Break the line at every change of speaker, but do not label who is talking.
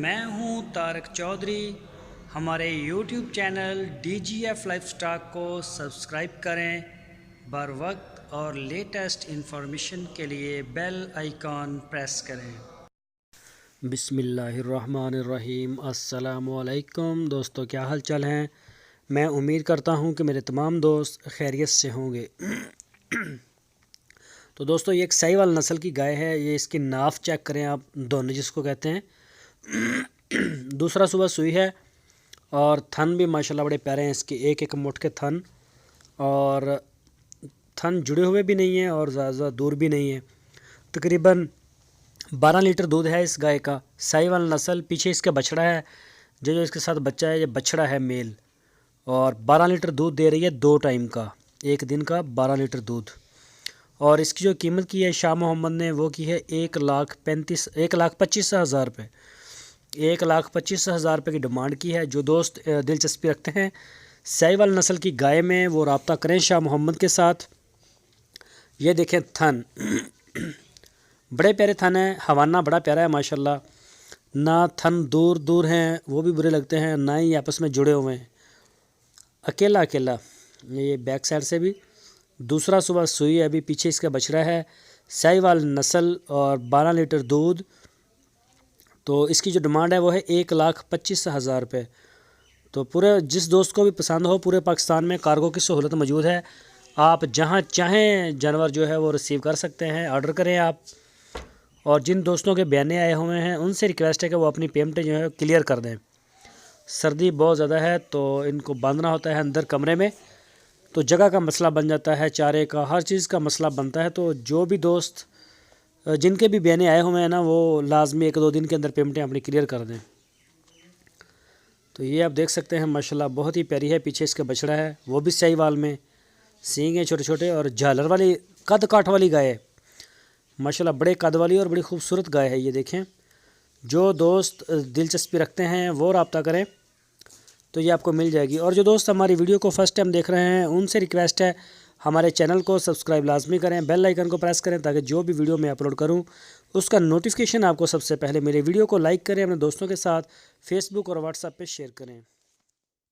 मैं हूं तारक चौधरी। हमारे YouTube channel DGF life stock को सब्सक्राइब करें। बर वक्त और लेटेस्ट इंफॉर्मेशन के लिए बेल आइकॉन प्रेस करें।
बिस्मिल्लाहिर्रहमानिर्रहीम। अस्सलामु अलैकुम दोस्तों, क्या हाल चाल हैं। मैं उम्मीद करता हूं कि मेरे तमाम दोस्त खैरियत से होंगे। तो दोस्तों, ये एक साहिवाल नस्ल की गाय है। ये इसकी नाफ चेक करें आप, दोनों जिसको कहते हैं। दूसरा सुबह सुई है और थन भी माशाल्लाह बड़े प्यारे हैं इसके, एक एक मुठ के थन, और थन जुड़े हुए भी नहीं हैं और ज़्यादा दूर भी नहीं है। तकरीबन 12 लीटर दूध है इस गाय का। साहिवाल नस्ल। पीछे इसका बछड़ा है, जो इसके साथ बच्चा है, ये बछड़ा है मेल, और 12 लीटर दूध दे रही है 2 टाइम का, एक दिन का 12 लीटर दूध। और इसकी जो कीमत की है शाह मोहम्मद ने, वो की है 1,25,000 रुपये। 1,25,000 रुपये की डिमांड की है। जो दोस्त दिलचस्पी रखते हैं साहिवाल नस्ल की गाय में, वो रब्ता करें शाह मोहम्मद के साथ। ये देखें थन, बड़े प्यारे थन हैं। हवाना बड़ा प्यारा है माशाल्लाह। ना थन दूर दूर हैं, वो भी बुरे लगते हैं, ना ही आपस में जुड़े हुए हैं, अकेला अकेला। ये बैक साइड से भी दूसरा सुबह सुई है, अभी पीछे इसका बछड़ा है। साहिवाल नस्ल और 12 लीटर दूध। तो इसकी जो डिमांड है वो है 1,25,000 रुपये। तो पूरे जिस दोस्त को भी पसंद हो, पूरे पाकिस्तान में कार्गो की सहूलत मौजूद है। आप जहां चाहें जानवर जो है वो रिसीव कर सकते हैं, ऑर्डर करें आप। और जिन दोस्तों के बयाने आए हुए हैं उनसे रिक्वेस्ट है कि वो अपनी पेमेंट जो है क्लियर कर दें। सर्दी बहुत ज़्यादा है तो इनको बांधना होता है अंदर कमरे में, तो जगह का मसला बन जाता है, चारे का, हर चीज़ का मसला बनता है। तो जो भी दोस्त जिनके भी बयाने आए हुए हैं ना, वो लाजमी 1-2 दिन के अंदर पेमेंटें अपनी क्लियर कर दें। तो ये आप देख सकते हैं माशाल्लाह बहुत ही प्यारी है। पीछे इसका बछड़ा है, वो भी साहिवाल में, सींग है छोटे छोटे, और झालर वाली कद काठ वाली गाय है माशाल्लाह। बड़े कद वाली और बड़ी खूबसूरत गाय है ये देखें। जो दोस्त दिलचस्पी रखते हैं वो रब्ता करें, तो ये आपको मिल जाएगी। और जो दोस्त हमारी वीडियो को फर्स्ट टाइम देख रहे हैं उनसे रिक्वेस्ट है हमारे चैनल को सब्सक्राइब लाजमी करें, बेल आइकन को प्रेस करें, ताकि जो भी वीडियो मैं अपलोड करूं उसका नोटिफिकेशन आपको सबसे पहले मिले। वीडियो को लाइक करें, अपने दोस्तों के साथ फेसबुक और व्हाट्सएप पे शेयर करें।